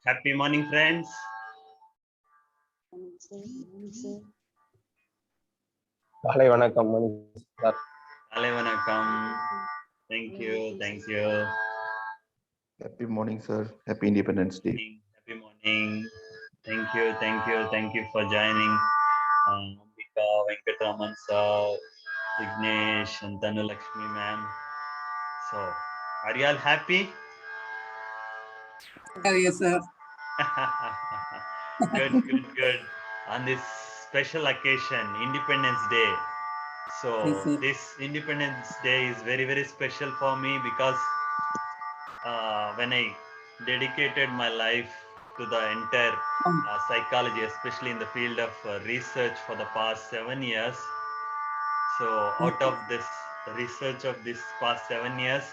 Happy morning, friends. காலை வணக்கம் மணி sir. Kale vanakkam. Thank you. Happy morning, sir. Happy Independence Day. Happy morning. Thank you for joining. Ambika, Venkatraman sir, Vignesh, and Tanu Lakshmi ma'am. So, are you all happy? Yes, sir. Good. On this special occasion, Independence Day. So Yes, sir. this Independence Day is very, very special for me because when I dedicated my life to the entire psychology, especially in the field of research for the past 7 years. So out of this research of this past 7 years,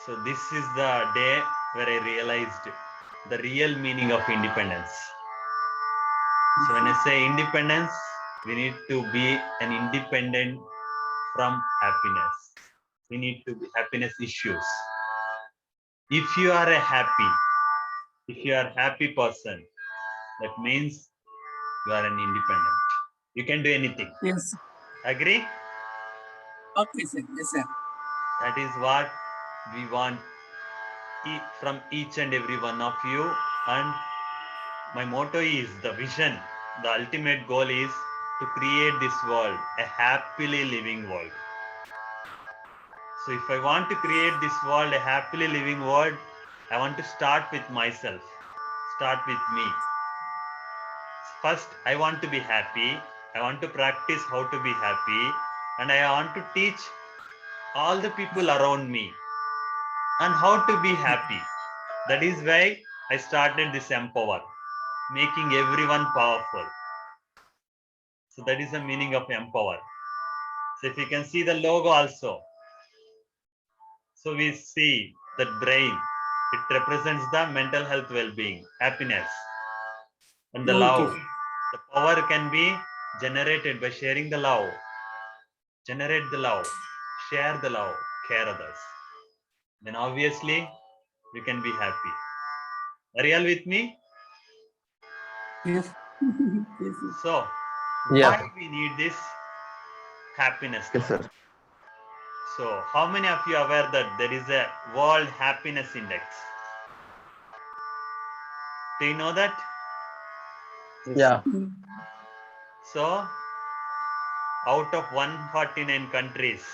so this is the day where I realized the real meaning of independence. So when I say independence, we need to be an independent from happiness. We need to be happiness issues. If you are a happy person, that means you are an independent. You can do anything. Yes. Agree? Okay, sir. Yes, sir. That is what we want from each and every one of you. And my motto is the vision. The ultimate goal is to create this world, a happily living world. So if I want to create this world, a happily living world, I want to start with myself. Start with me. First, I want to be happy. I want to practice how to be happy. And I want to teach all the people around me on how to be happy. That is why I started this Empower, making everyone powerful. So that is the meaning of Empower. So if you can see the logo also. So we see that brain, it represents the mental health well-being, happiness. And the love, the power can be generated by sharing the love. Generate the love, share the love, care others. Then obviously we can be happy. Are you all with me? Yes. Yes, sir. So Yeah. why we need this happiness? Yes, sir. So how many of you are aware that there is a World Happiness Index? Do you know that? Yeah. So out of 149 countries,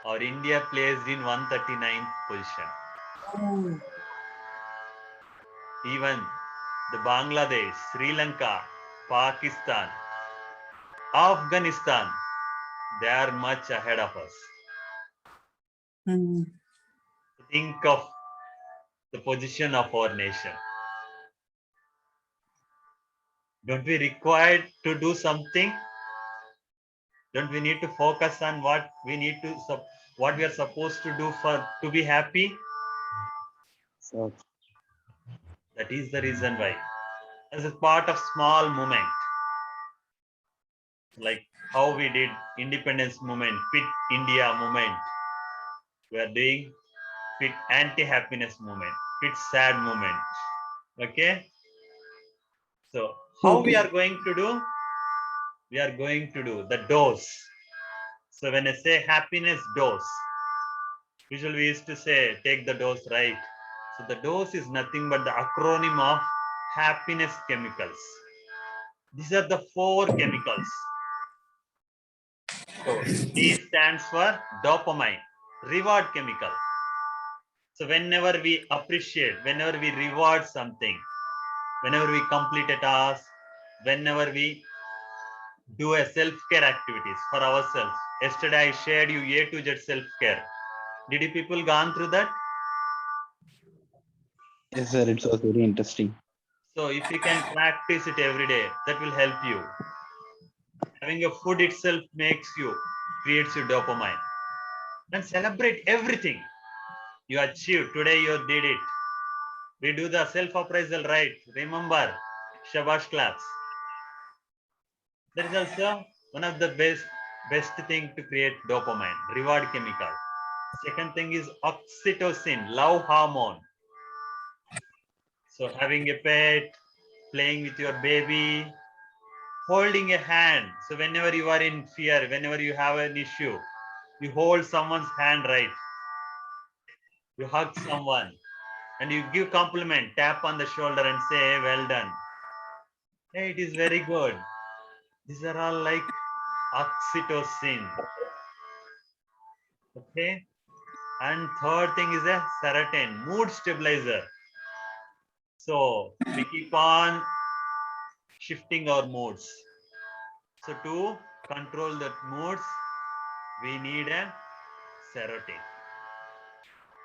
our India placed in 139th position. Oh, Even the Bangladesh, Sri Lanka, Pakistan, Afghanistan, they are much ahead of us. Think of the position of our nation. Don't we require to do something? Don't we need to focus on what we need to, what we are supposed to do to be happy? That is the reason why. As a part of small movement, like how we did independence movement, Fit India movement, we are doing Fit anti-happiness movement, Fit sad movement. Okay. So how we are going to do? We are going to do the dose. So when I say happiness dose, usually we used to say take the dose, right? So the dose is nothing but the acronym of happiness chemicals. These are the 4 chemicals. So D stands for dopamine, reward chemical. So whenever we appreciate, whenever we reward something, whenever we complete a task, whenever we do a self-care activities for ourselves. Yesterday I shared you A to Z self-care. Did you people gone through that? Yes, sir. It was very interesting. So if you can practice it every day, that will help you. Having a food itself creates you dopamine. And celebrate everything you achieved. Today you did it. We do the self-appraisal, right? Remember, Shabash claps. That is also one of the best thing to create dopamine, reward chemical. Second thing is oxytocin, love hormone. So having a pet, playing with your baby, holding a hand. So whenever you are in fear, whenever you have an issue, you hold someone's hand, right? You hug someone and you give compliment, tap on the shoulder and say, well done. Hey, it is very good. These are all like oxytocin. Okay. And third thing is a serotonin, mood stabilizer. So we keep on shifting our moods. So to control that moods, we need a serotonin.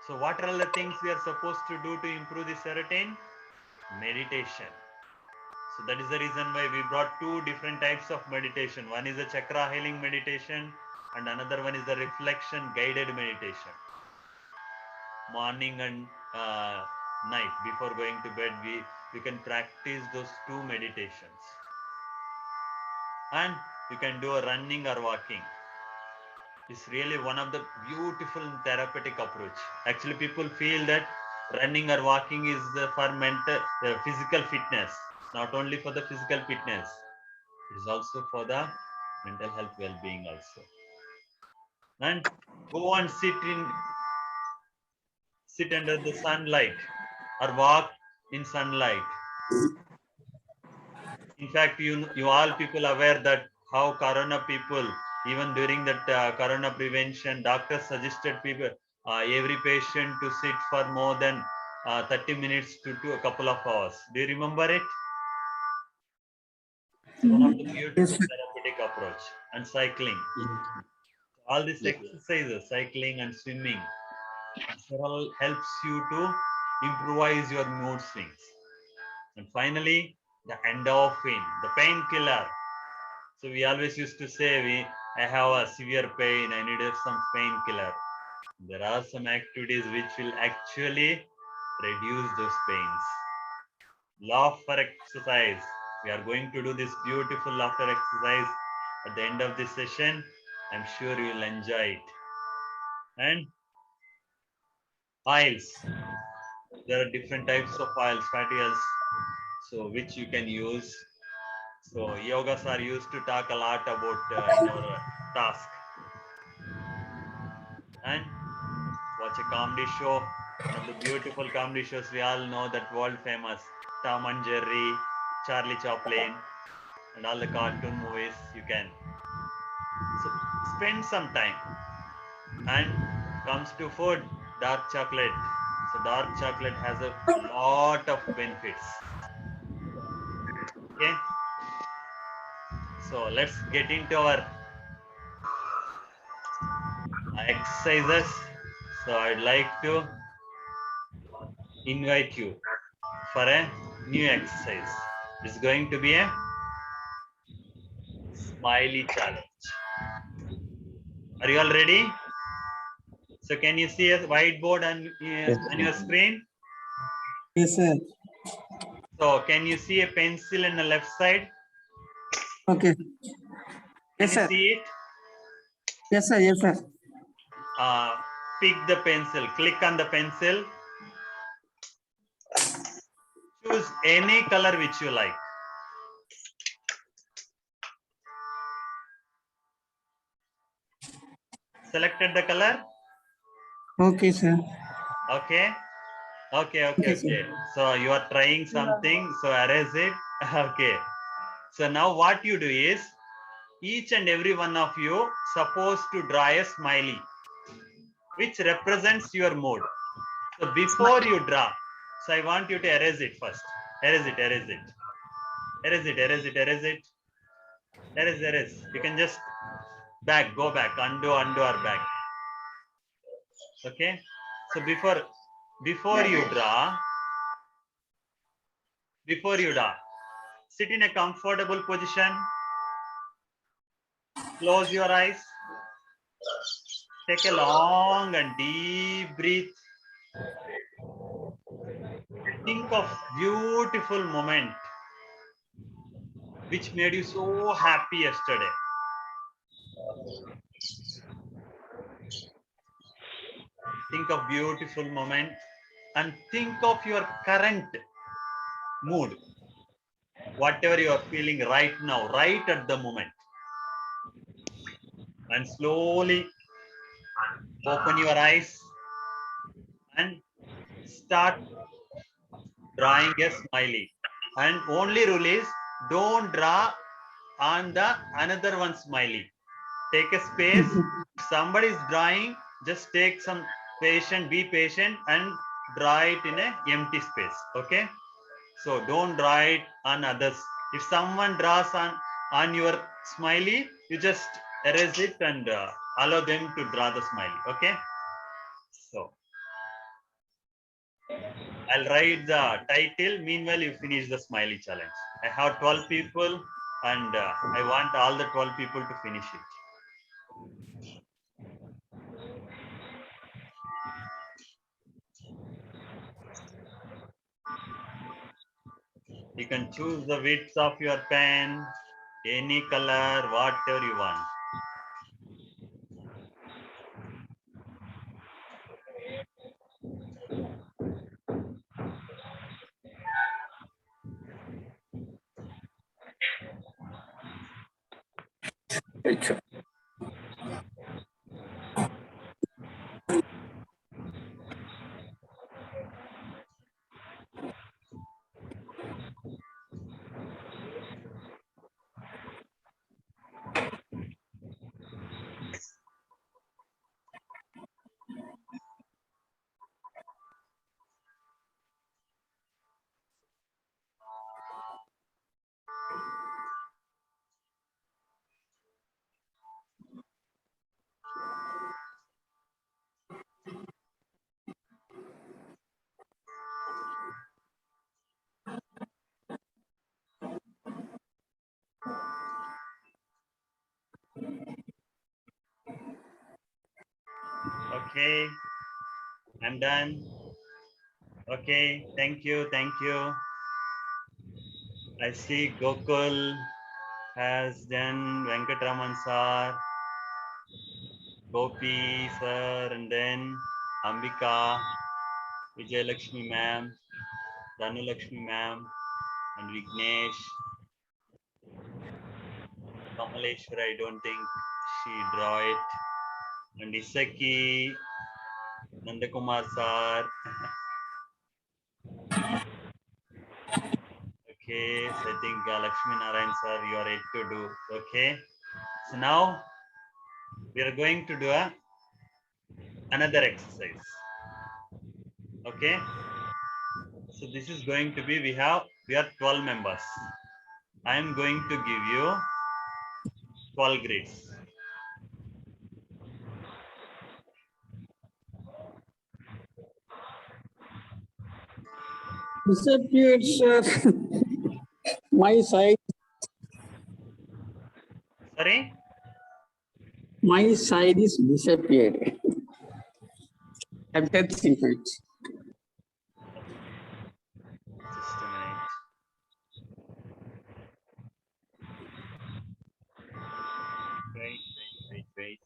So what are all the things we are supposed to do to improve the serotonin? Meditation. So that is the reason why we brought two different types of meditation. One is a chakra healing meditation and another one is the reflection guided meditation. Morning and night before going to bed, we can practice those two meditations. And you can do a running or walking. It's really one of the beautiful therapeutic approach. Actually, people feel that running or walking is for mental, physical fitness. Not only for the physical fitness, it is also for the mental health well-being also. And go and sit under the sunlight or walk in sunlight. In fact, you all people aware that how corona people, even during that corona prevention, doctors suggested people, every patient to sit for more than 30 minutes to a couple of hours. Do you remember it? It's one of the beautiful Yes, sir. therapeutic approach. And cycling. All these exercises, cycling and swimming, all helps you to improvise your mood swings. And finally, the endorphin, the painkiller. So we always used to say, I have a severe pain, I need some painkiller. There are some activities which will actually reduce those pains. Laughter exercise. We are going to do this beautiful laughter exercise at the end of this session. I'm sure you will enjoy it. And oils. There are different types of oils, fatty oils, so which you can use. So yogas are used to talk a lot about in our task. And watch a comedy show. One of the beautiful comedy shows we all know, that world famous Tom and Jerry, Charlie Chaplin, and all the cartoon movies you can. So spend some time. And comes to food, dark chocolate. So dark chocolate has a lot of benefits. Okay. So let's get into our exercises. So I'd like to invite you for a new exercise. It's going to be a smiley challenge. Are you all ready? So can you see a whiteboard on your screen? Yes, sir. So can you see a pencil in the left side? Okay. Can Yes, you sir. see it? Yes, sir. Yes, sir. Pick the pencil, click on the pencil. Choose any color which you like. Selected the color? Okay, sir. Okay. Okay. Okay, sir. So you are trying something, so erase it. Okay. So now what you do is, each and every one of you supposed to draw a smiley, which represents your mood. So before you draw, so I want you to erase it first. Erase it. Erase. You can just go back, undo or back. Okay. So before you draw, sit in a comfortable position. Close your eyes. Take a long and deep breath. Think of beautiful moment which made you so happy yesterday. Think of beautiful moment and think of your current mood, whatever you are feeling right now, right at the moment. And slowly open your eyes and start drawing a smiley. And only rule is don't draw on the another one smiley. Take a space. If somebody is drawing, just take some patient, be patient and draw it in a empty space. Okay. So don't draw it on others. If someone draws on your smiley, you just erase it and allow them to draw the smiley. Okay. So I'll write the title. Meanwhile, you finish the smiley challenge. I have 12 people and I want all the 12 people to finish it. You can choose the width of your pen, any color, whatever you want. Okay, I'm done. Okay, thank you, thank you. I see Gokul has done, Venkatraman sir, Gopi sir, and then Ambika, Vijay Lakshmi ma'am, Danu Lakshmi ma'am, and Vignesh. Kamaleshwar, I don't think she draw it. And Isaki, Nandakumar sir. Okay, so I think Lakshmi Narayan sir, you are ready to do. Okay, so now we are going to do another exercise. Okay, so this is going to be, we are 12 members. I am going to give you 12 grades. Disappeared, sir. My side, Sorry, my side is disappeared. I'm testing it. just a minute. Wait.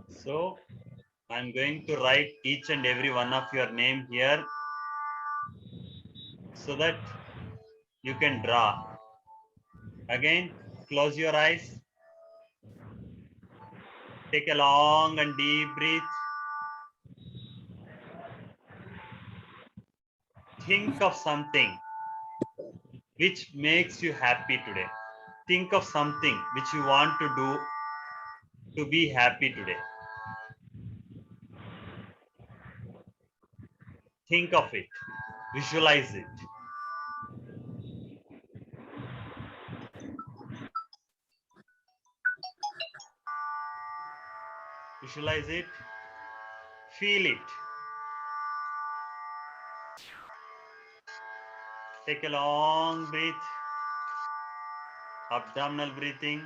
So I'm going to write each and every one of your name here so that you can draw. Again, close your eyes. Take a long and deep breath. Think of something which makes you happy today. Think of something which you want to do to be happy today. Think of it. Visualize it. Visualize it. Feel it. Take a long breath. Abdominal breathing.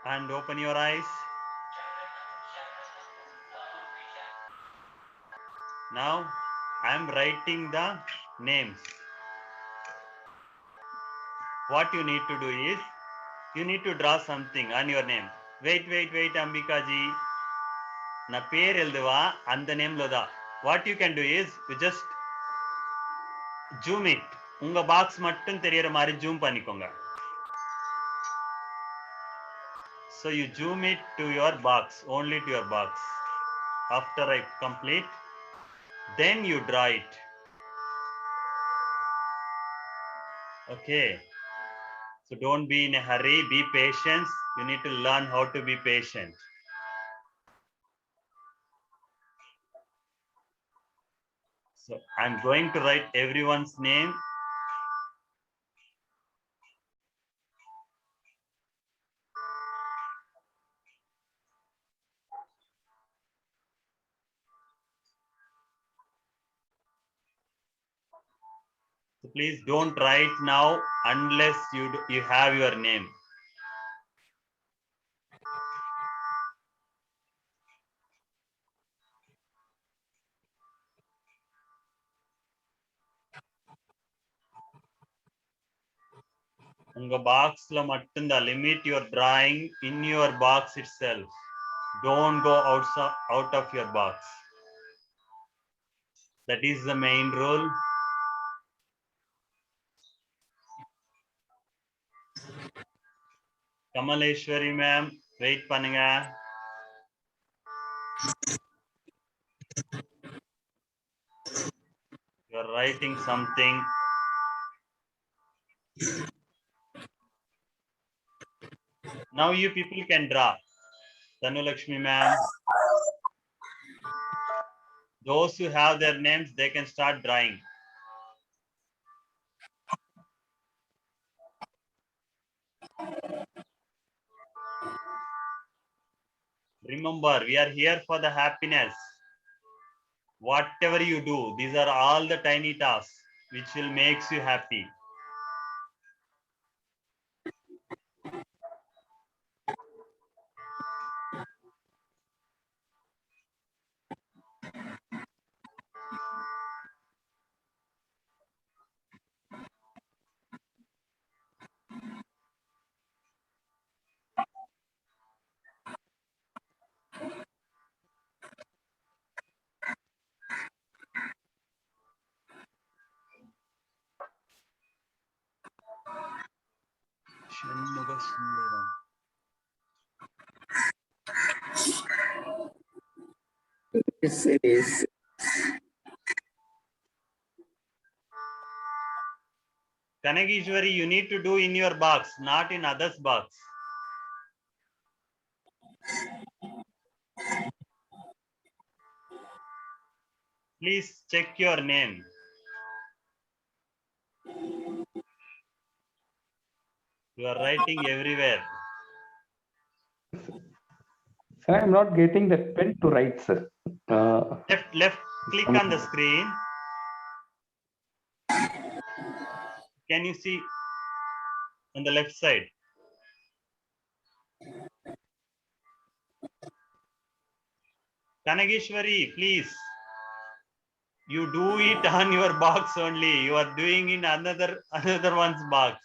And open your eyes. Now I am writing the names. What you need to do is you need to draw something on your name. Wait, Ambika ji. Na per elduva and the name loda. What you can do is you just zoom it. Unga box mattum theriyara mari zoom panikonga. So you zoom it to your box, only to your box. After I complete, then you draw it. Okay. So don't be in a hurry, be patient. You need to learn how to be patient. So I'm going to write everyone's name. So please don't write now unless you have your name. Unga box la mattum the limit your drawing in your box itself. Don't go out of your box. That is the main rule. Kamaleshwari ma'am, wait பண்ணுங்க. You are writing something. Now you people can draw. Tanu Lakshmi ma'am. Those who have their names, they can start drawing. Remember, we are here for the happiness. Whatever you do, these are all the tiny tasks which will make you happy. Yes, it is. Kanageshwari, you need to do in your box, not in others' box. Please check your name. You are writing everywhere. Sir, I'm not getting that pen to write, sir. Left, click on the screen. Can you see on the left side? Kanageshwari, please. You do it on your box only. You are doing in another one's box.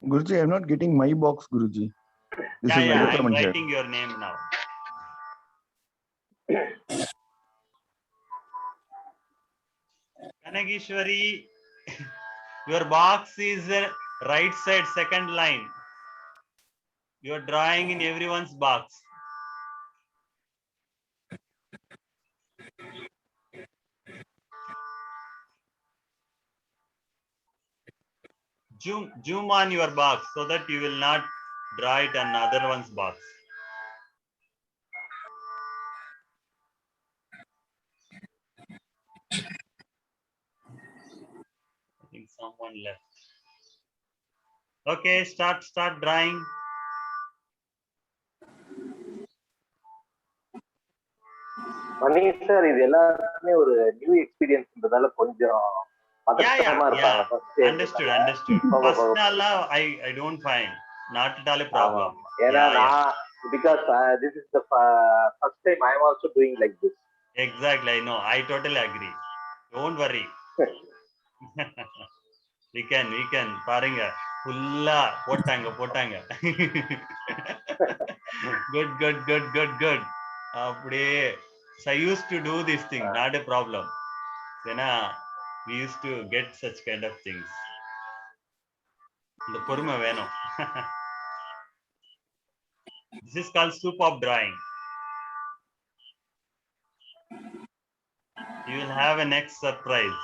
Guruji, I'm not getting my box, Guruji. This is Yeah, Venkata I'm Raman here. writing your name now. Kanageshwari, your box is right side, second line. You are drawing in everyone's box. Zoom on your box so that you will not draw it on another one's box. I think someone left. Okay, start drawing. Money sir இது எல்லாருமே ஒரு new எக்ஸ்பீரியன்ஸ்ன்றதால கொஞ்சம் பதட்டமா இருப்பாங்க. Understood. First I don't find. not at all a ஆமா problem. ஆமா. ஏன்னா Yeah, yeah. நான் because this is the first time I am also doing like this. Exactly, I know. I totally agree. Don't worry. we can பாருங்க ஃபுல்லா போட்டாங்க good அப்படியே so I used to do this thing, not a problem. ஏன்னா we used to get such kind of things. இந்த பொறுமை வேணும். This is called soup of drawing. You will have a next surprise.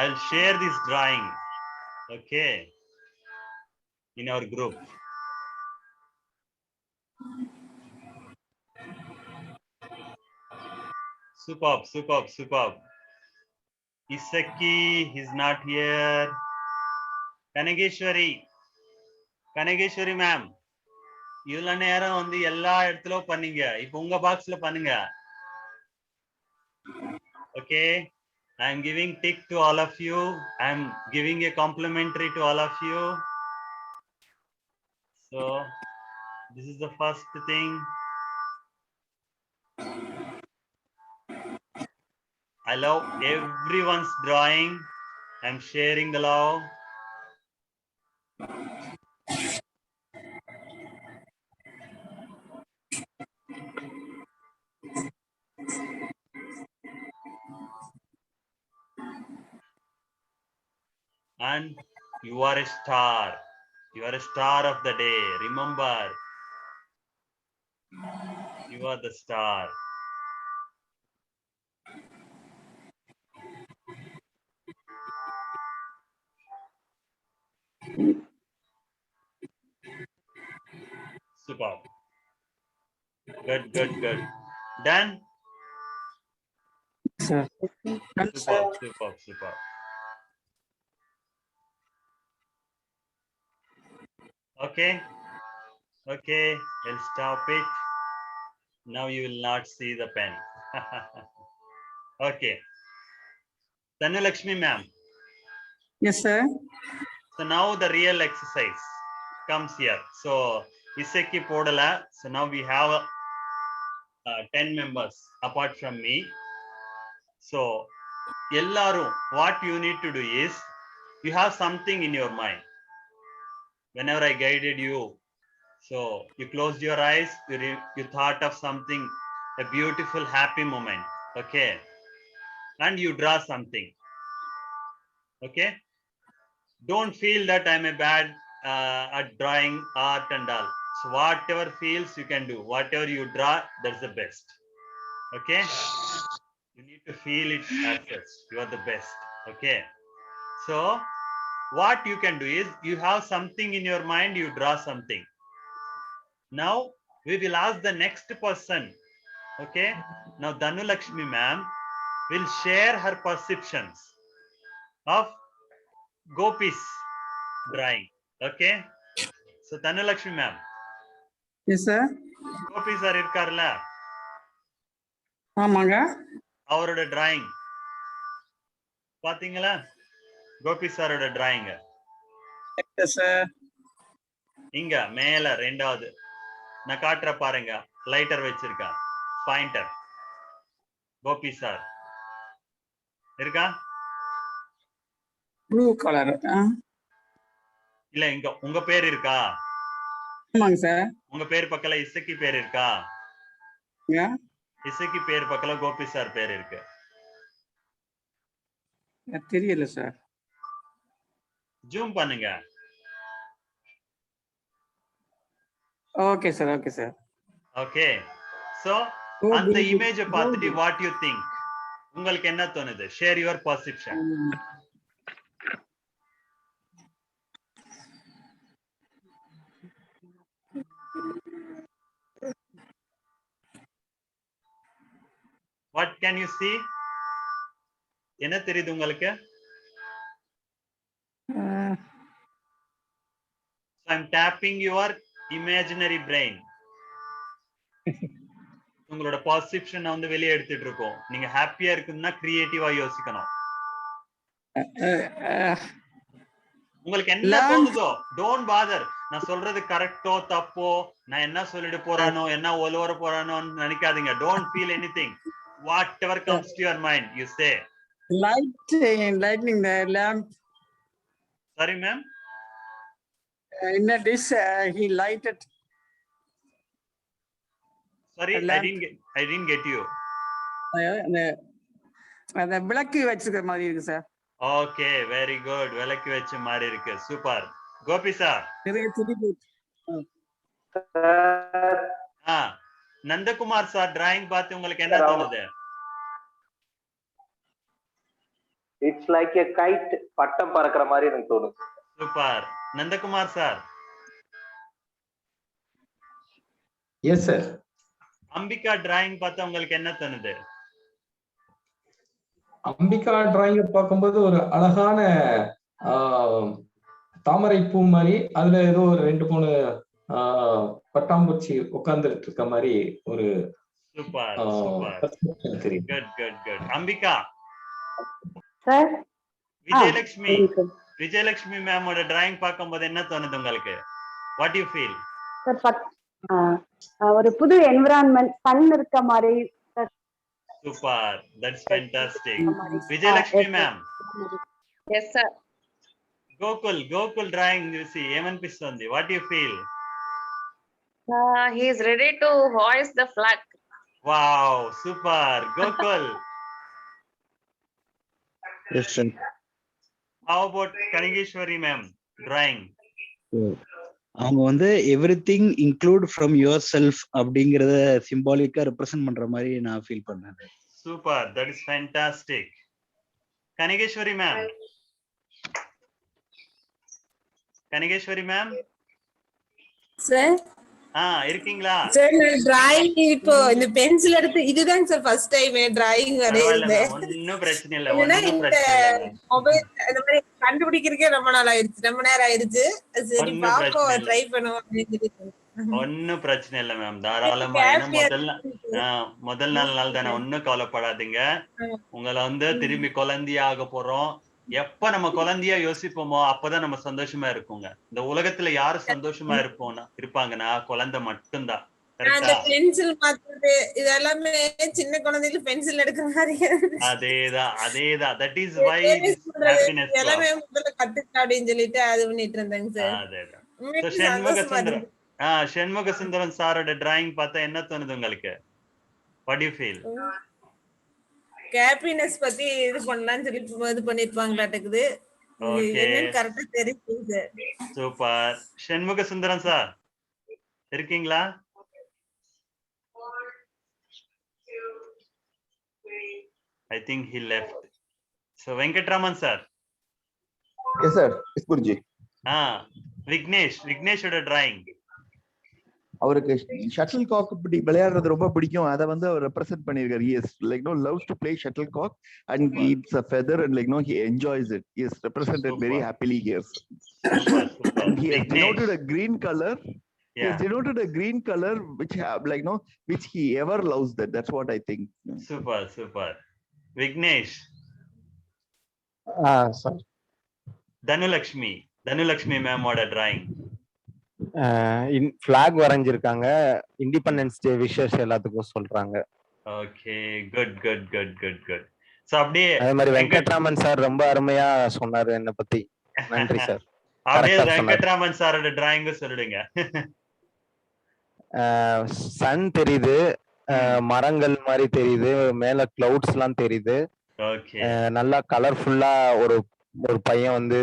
I'll share this drawing, okay, in our group. Superb. Isaki is not here. Kanageshwari ma'am, இவ்வளவு நேரம் வந்து எல்லா இடத்துலயும் பண்ணீங்க, இப்போ உங்க பாக்ஸ்ல பண்ணுங்க. Okay, I am giving tick to all of you. I am giving a complimentary to all of you. So this is the first thing. I love everyone's drawing. I am sharing the love. And you are a star. You are a star of the day. Remember, you are the star. Superb. Good. Done? Sir. Superb. Okay, I'll stop it. Now you will not see the pen. Okay. Dhanulakshmi ma'am. Yes, sir. So now the real exercise comes here. So Iseki podala. So now we have 10 members apart from me. So ellarum, what you need to do is, you have something in your mind. Whenever I guided you, so you closed your eyes, you thought of something, a beautiful, happy moment, okay? And you draw something, okay? Don't feel that I'm a bad at drawing art and all. So whatever feels you can do, whatever you draw, that's the best, okay? You need to feel it as such. You are the best, okay? So what you can do is, you have something in your mind, you draw something. Now we will ask the next person, okay? Now Dhanulakshmi ma'am will share her perceptions of Gopi's drawing, okay? So Dhanulakshmi ma'am, Yes, sir. Gopi sir irkarla, ஆமாங்க. அவரோட drawing பாத்தீங்களா? கோபி சாரோட drawing Yes, sir. இங்க மேல ரெண்டாவது நான் காட்டுற பாருங்க, லைட்டர் வச்சிருக்கா, பாயிண்டர். கோபி சார் இருக்கா? Blue colour. இல்ல இங்க உங்க பேர் இருக்கா? ஆமாங்க சார். உங்க பேர் பக்கத்துல இசக்கி பேர் இருக்கா? இசக்கி பேர் பக்கத்துல கோபி சார் பேர் இருக்கு. தெரியல சார். ஜூம் பண்ணுங்க. Okay sir. ஓகே, சோ அந்த இமேஜ் பார்த்துட்டு வாட் யூ திங்க், உங்களுக்கு என்ன தோணுது? Share your perception. What can you see? என்ன தெரியுது உங்களுக்கு? I'm tapping your imaginary brain. உங்களோட பர்செப்ஷன் வந்து வெளியே எடுத்துட்டு இருக்கோம். நீங்க ஹாப்பியா இருக்குன்னா கிரியேட்டிவா யோசிக்கணும். உங்களுக்கு என்ன தோணுதோ டோன்ட் பாதர். நான் சொல்றது கரெக்டோ தப்போ, நான் என்ன சொல்லிட்டு போறானோ, என்ன ஒலவர போறானோன்னு நினைக்காதீங்க. Don't feel anything. Whatever comes to your mind, you say. Lighting the lamp. Sorry, ma'am. In a dish, he lighted. Sorry, I didn't get you. அந்த விளக்கு வச்சிருக்கிற மாதிரி இருக்கு சார். Okay, very good. விளக்கு வச்ச மாதிரி இருக்கு. Super. Gopi sir. Nandakumar sir drawing பார்த்து உங்களுக்கு என்ன தோணுது? இட்ஸ் லைக் எ கைட், பட்டம் பறக்கிற மாதிரி எனக்கு தோணுது. Super. Nandakumar sir. Yes sir. Ambika drawing பார்த்து உங்களுக்கு என்ன தோணுது? அம்பிகா டிராயிங்க பார்க்கும்போது ஒரு அழகான தாமரை பூ மாதிரி, அதுல ஏதோ ஒரு 2-3 பட்டாம்பூச்சி உட்கார்ந்துட்டு இருக்க மாதிரி ஒரு super super. Good good good. Ambika sir. Vijayalakshmi மேமோட டிராயிங் பார்க்கும்போது என்ன தோணுது உங்களுக்கு? What you feel? ஒரு புது என்விரான்மென்ட், சன் இருக்க மாதிரி. Super, that's fantastic. Vijayalakshmi ma'am. Yes sir. Gokul drawing, you see, ఏమనిపిస్తుంది? What do you feel? He is ready to hoist the flag. Wow, super. Gokul. Yes, sir. How about Kanigeshwari ma'am drawing? அவங்க வந்து everything include from yourself அப்படிங்கறத சிம்பாலிக்கா represent பண்ற மாதிரி நான் feel பண்ணேன். Super, that is fantastic. Kanikeswari ma'am. Kanikeswari ma'am sir. இருக்கீங்களா sir? நான் டிராயிங் இப்போ இந்த பென்சில் எடுத்து இதுதான் சார் ஃபர்ஸ்ட் டைம் டிராயிங் வரையறேன். ஒண்ணும் பிரச்சனை இல்ல, ஒண்ணும் பிரச்சனை இல்ல. மொபைல் அந்த மாதிரி கண்டுபிடிக்கிறதுக்கே ரொம்ப நாள் ஆயிடுச்சு, ரொம்ப நேரம் ஆயிடுச்சு. சரி பாப்போம், ட்ரை பண்ணுவோம் அப்படின்னு. ஒன்னும் பிரச்சனை இல்ல மேம், தாராளமா. முதல் நாள் தானே, ஒன்னும் கவலைப்படாதீங்க. உங்களை வந்து திரும்பி குழந்தையாக போறோம். எப்ப நம்ம குழந்தையா யோசிப்போமோ அப்பதான் நம்ம சந்தோஷமா இருக்குங்க. இந்த உலகத்துல யாரு சந்தோஷமா இருப்பாங்கன்னா குழந்தை மட்டும்தான். பென்சில் மாத்துறது இதெல்லாமே சின்ன குழந்தைல பென்சில் எடுக்கிற மாதிரி. அதேதான். தட் இஸ் வை ஹாப்பினஸ் எல்லாமே முதல்ல கத்துக்க அப்படின்னு சொல்லிட்டு அது பண்ணிட்டு இருந்தாங்க சார். அதேதான். ஷண்முக சுந்தரம் சாரோட டிராயிங் பார்த்தா என்ன தோணுது உங்களுக்கு? What to you feel? Happiness பத்தி இது பண்ணலாம்னு சொல்லி இது பண்ணிருப்பாங்களாட்டுக்குது. என்னன்னு கரெக்ட்டா தெரியுது. சூப்பர். ஷண்முக சுந்தரம் சார் இருக்கீங்களா? I think he left. So Venkatraman sir. Yes sir. Yes Guruji. விக்னேஷோட டிராயிங். அவருக்கு ஷட்டில் காக் விளையாடுறது ரொம்ப பிடிக்கும். அதை வந்து அவர் ரெப்ரசென்ட் பண்ணிருக்காரு. He is like no loves to play shuttlecock and it's a feather and like no he enjoys it. He is represented very happily here. And he has denoted a green color. He has denoted a green color which have like no which he ever loves that. That's what I think. Super. Vignesh. Sir. Dhanulakshmi மேமோட drawing. Flag வரைஞ்சிருக்காங்க. Independence day wishes எல்லாத்துக்கும் சொல்றாங்க. Okay, good. So அப்படியே அதே மாதிரி Venkatraman sir ரொம்ப அருமையா சொன்னாரு என்ன பத்தி. நன்றி சார். அப்படியே வெங்கட்ராமன் சாரோட டிராயிங் சொல்லுங்க. சன் தெரியுது, மரங்கள் மாதிரி தெரியுது, மேல கிளவுட்ஸ் எல்லாம் தெரியுது. நல்லா கலர்ஃபுல்லா ஒரு பையன் வந்து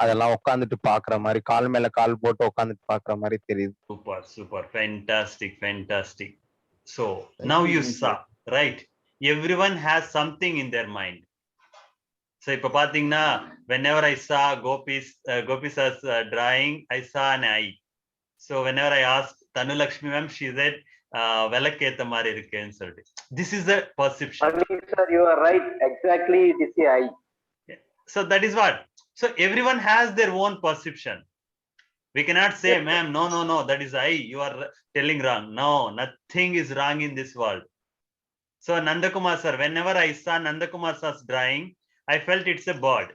அதெல்லாம் உட்கார்ந்துட்டு பாக்குற மாதிரி, கால் மேல கால் போட்டு உட்கார்ந்துட்டு பாக்குற மாதிரி தெரியுது. Super fantastic. So now you saw, right? Everyone has something in their mind. So இப்ப பாத்தீங்கன்னா whenever I saw Gopi sir's drawing, I saw an eye. So whenever I asked Tanulakshmi ma'am, she said விளக்கேத்த மாதிரி இருக்குன்னு சொல்லிட்டு. This is the perception. Sir, you are right. Exactly, it is the eye. So that is what. So everyone has their own perception. We cannot say, ma'am, no, that is I, you are telling wrong. No, nothing is wrong in this world. So Nandakumar sir, whenever I saw Nandakumar sir's drawing, I felt it's a bird.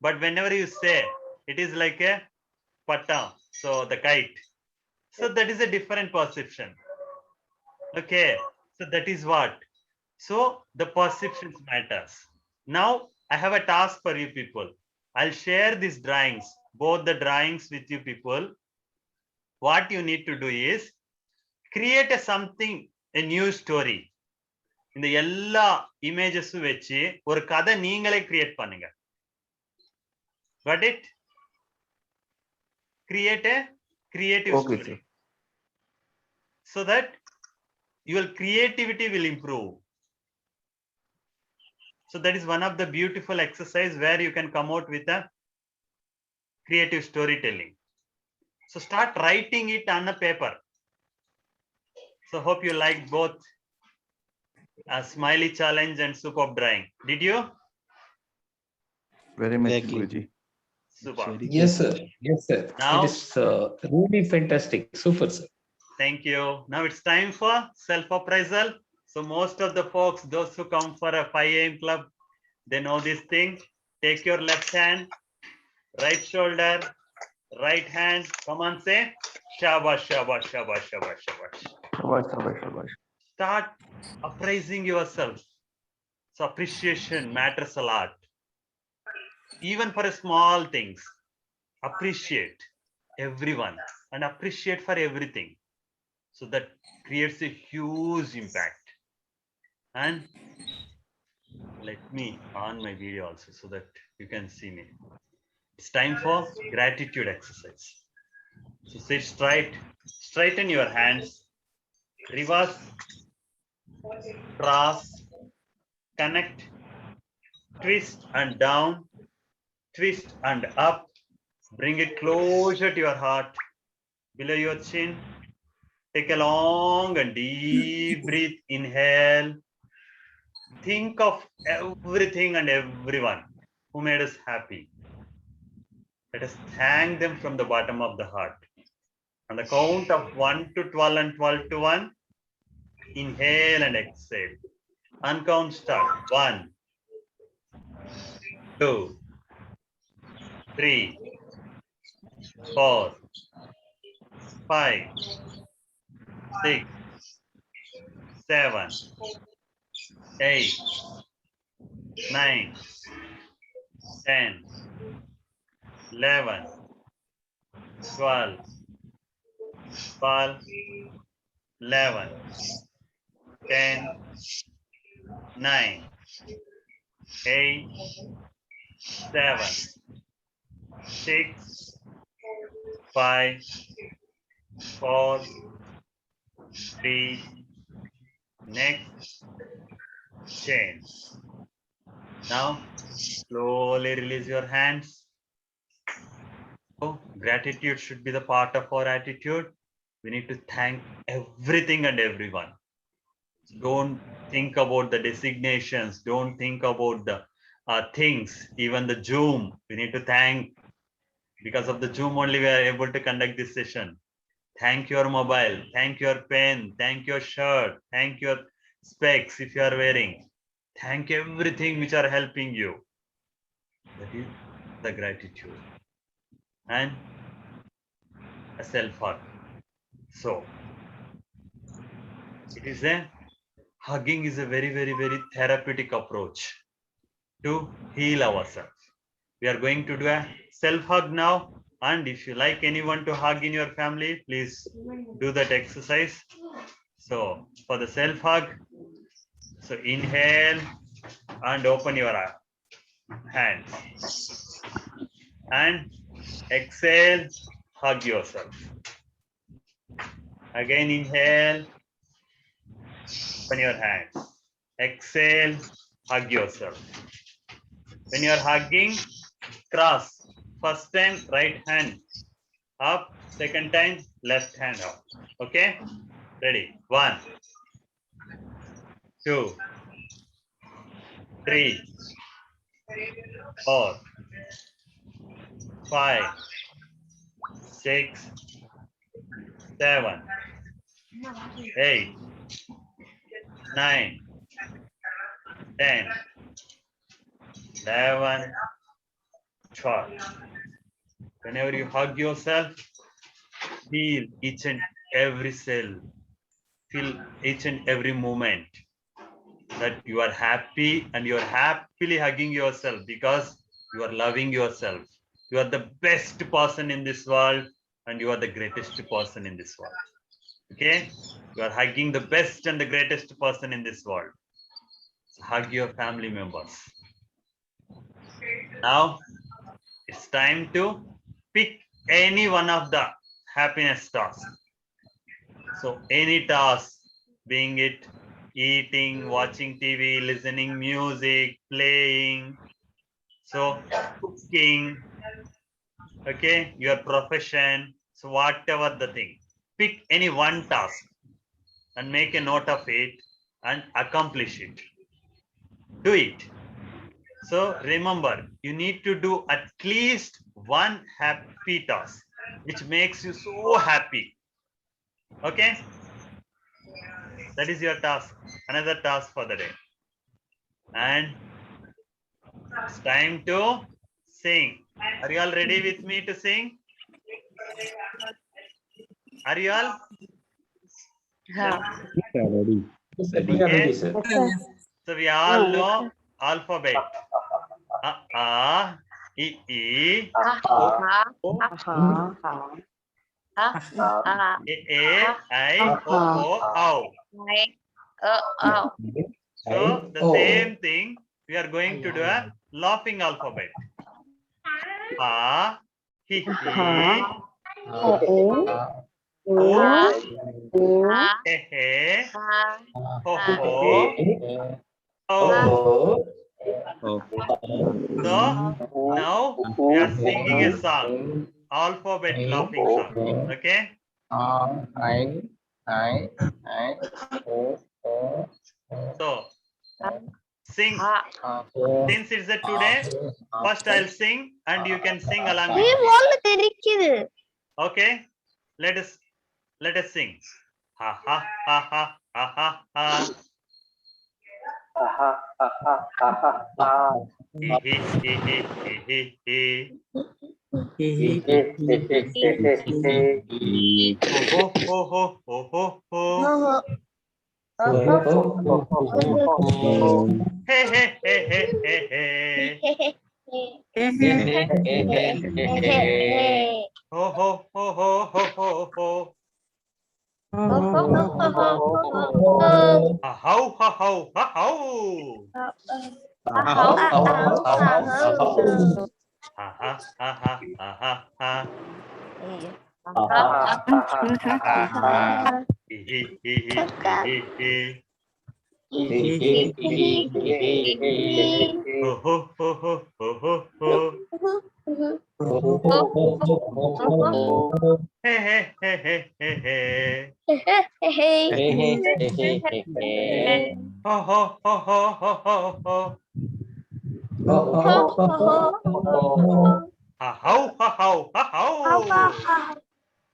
But whenever you say, it is like a patta, so the kite. So that is a different perception. Okay, so that is what. So the perceptions matters. Now I have a task for you people. I'll share these drawings, both the drawings with you people. What you need to do is create a something, a new story. இந்த எல்லா இமேஜஸும் வச்சு ஒரு கதை நீங்களே create பண்ணுங்க. Got it? Create a creative Okay, story. sir. So that your creativity will improve. So that is one of the beautiful exercise where you can come out with a creative storytelling. So start writing it on a paper. So hope you liked both a smiley challenge and superb drawing. Did you? Very much, Exactly. Guruji. Super. Yes, sir. Yes, sir. Now- It is really fantastic. Super, sir. Thank you. Now it's time for self-appraisal. So most of the folks, those who come for a 5 AM club, they know this thing. Take your left hand, right shoulder, right hand. Come on, say, shabash, shabash, shabash, shabash, shabash. Shabash, shabash, shabash. Start appraising yourself. So appreciation matters a lot. Even for small things, appreciate everyone and appreciate for everything. So that creates a huge impact. And let me on my video also so that you can see me. It's time for gratitude exercise. So sit straight, straighten your hands, reverse, cross, connect, twist and down, twist and up, bring it closer to your heart, below your chin. Take a long and deep breath, inhale. Think of everything and everyone who made us happy. Let us thank them from the bottom of the heart. On the count of 1 to 12 and 12 to 1, inhale and exhale. On count start. 1, 2, 3, 4, 5, 6, 7, 8, 9, 10, 11, 12, 11, 10, 9, 8, 7, 6, 5, 4, 3, next, change. Now, slowly release your hands. So, gratitude should be the part of our attitude. We need to thank everything and everyone. Don't think about the designations. Don't think about the things, even the Zoom. We need to thank. Because of the Zoom only we are able to conduct this session. Thank your mobile, thank your pen, thank your shirt, thank your specs if you are wearing. Thank everything which are helping you. That is the gratitude. And a self-hug. So, it is a hugging is a very, very, very therapeutic approach to heal ourselves. We are going to do a self-hug now. And if you like anyone to hug in your family, please do that exercise. So for the self-hug, so inhale and open your hands. And exhale, hug yourself. Again, inhale, open your hands. Exhale, hug yourself. When you are hugging, cross. First time, right hand up. Second time, left hand up. Okay? Ready? 1, 2, 3, 4, 5, 6, 7, 8, 9, 10, 11, 12. Whenever you hug yourself, feel each and every cell, feel each and every moment that you are happy, and you are happily hugging yourself because you are loving yourself. You are the best person in this world, and you are the greatest person in this world. Okay? You are hugging the best and the greatest person in this world. So hug your family members. Now, it's time to pick any one of the happiness tasks. So any task, being it eating, watching TV, listening music, playing, so cooking, okay, your profession, so whatever the thing, pick any one task and make a note of it and accomplish it. Do it. So remember, you need to do at least one happy task, which makes you so happy. Okay? That is your task, another task for the day. And it's time to sing. Are you all ready with me to sing? Are you all? Okay. So we all know alphabet. A, E, E, A, I, O, O. So the same thing, we are going to do a laughing alphabet. A, He, O, He, Ho, O. So now we are singing a song, alphabet laughing song. Okay? So sing. Since it's a today, first I'll sing and you can sing along with me. Okay? Let us sing. Ha ha ha ha ha ha ha. He he he he he he. Ho ho ho ho ho ho. Hey hey hey hey hey hey. Ho ho ho ho ho ho ho. Ha how ha how ha how. Ha ha ha ha ha. He he he he. Ho ho ho ho ho ho. Hey hey hey hey hey. Ho ho ho ho ho ho ho. Ha how ha how ha how.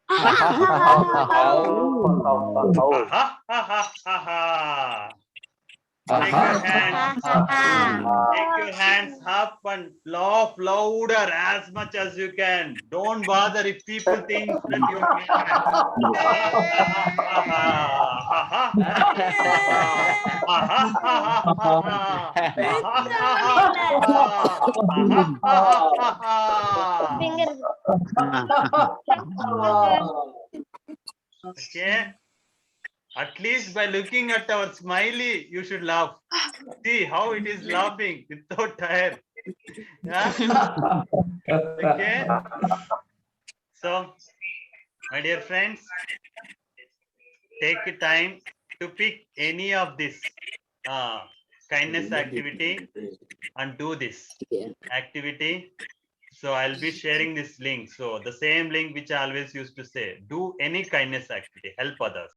Ha ha ha ha. Take your hands up and laugh louder as much as you can. Don't bother if people think that you're okay. At least by looking at our smiley, you should laugh. See how it is laughing without tire. Yeah? Okay. So, my dear friends, take time to pick any of this kindness activity and do this activity. So I'll be sharing this link. So the same link which I always used to say, do any kindness activity, help others.